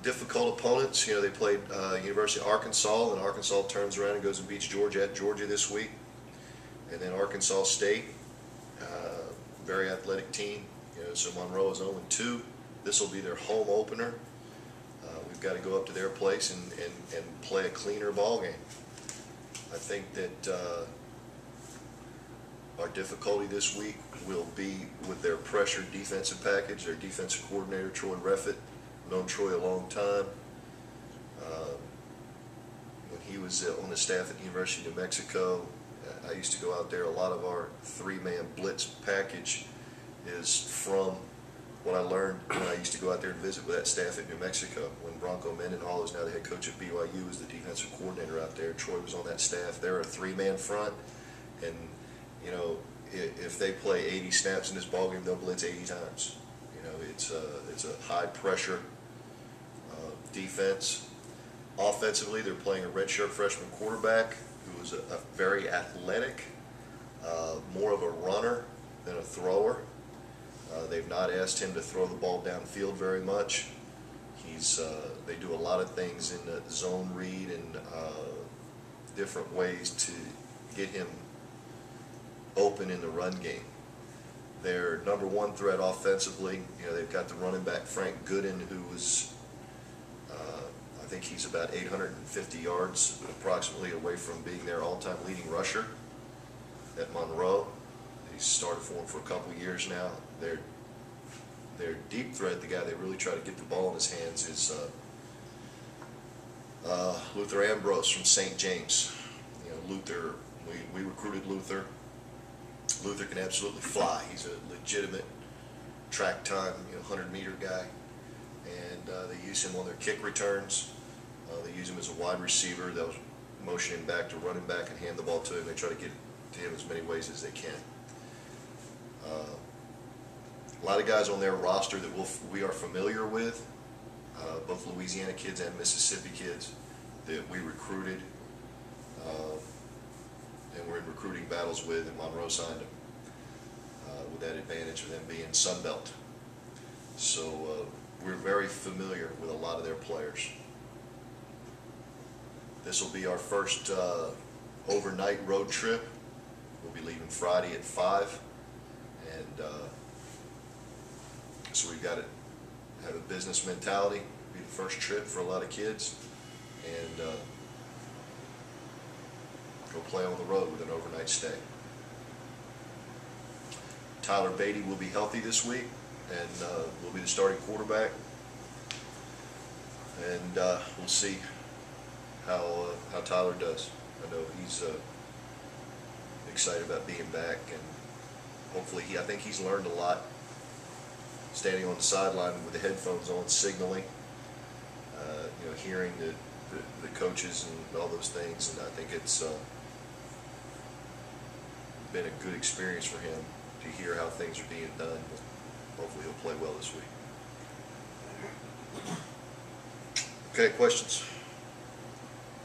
difficult opponents. You know, they played University of Arkansas, and Arkansas turns around and goes and beats Georgia at Georgia this week. And then Arkansas State, very athletic team. You know, so Monroe is 0-2. This will be their home opener. We've got to go up to their place and play a cleaner ball game. I think that our difficulty this week will be with their pressure defensive package. Their defensive coordinator, Troy Reffett, known Troy a long time. When he was on the staff at the University of New Mexico, I used to go out there. A lot of our three-man blitz package is from what I learned when I used to go out there and visit with that staff at New Mexico. When Bronco Mendenhall is now the head coach at BYU, is the defensive coordinator out there. Troy was on that staff. They're a three-man front, and you know, if they play 80 snaps in this ballgame, they'll blitz 80 times. You know, it's a high-pressure defense. Offensively, they're playing a redshirt freshman quarterback who is a very athletic, more of a runner than a thrower. They've not asked him to throw the ball downfield very much. They do a lot of things in the zone read and different ways to get him open in the run game. Their number one threat offensively, you know, they've got the running back Frank Gooden, who was, I think he's about 850 yards approximately away from being their all-time leading rusher at Monroe. He's started for them for a couple years now. Their deep threat, the guy they really try to get the ball in his hands, is Luther Ambrose from St. James. You know, Luther, we recruited Luther. Luther can absolutely fly. He's a legitimate track time, 100-meter guy, and they use him on their kick returns. They use him as a wide receiver. They'll motion him back to running back and hand the ball to him. They try to get to him as many ways as they can. A lot of guys on their roster that we are familiar with, both Louisiana kids and Mississippi kids that we recruited and we're in recruiting battles with, and Monroe signed them with that advantage of them being Sunbelt. So we're very familiar with a lot of their players. This will be our first overnight road trip. We'll be leaving Friday at 5, and so we've got to have a business mentality. It'll be the first trip for a lot of kids, and go play on the road with an overnight stay. Tyler Beatty will be healthy this week, and will be the starting quarterback, and we'll see how Tyler does. I know he's excited about being back, and hopefully I think he's learned a lot standing on the sideline with the headphones on, signaling, hearing the coaches and all those things, and I think it's been a good experience for him to hear how things are being done. Hopefully he'll play well this week. Okay, questions?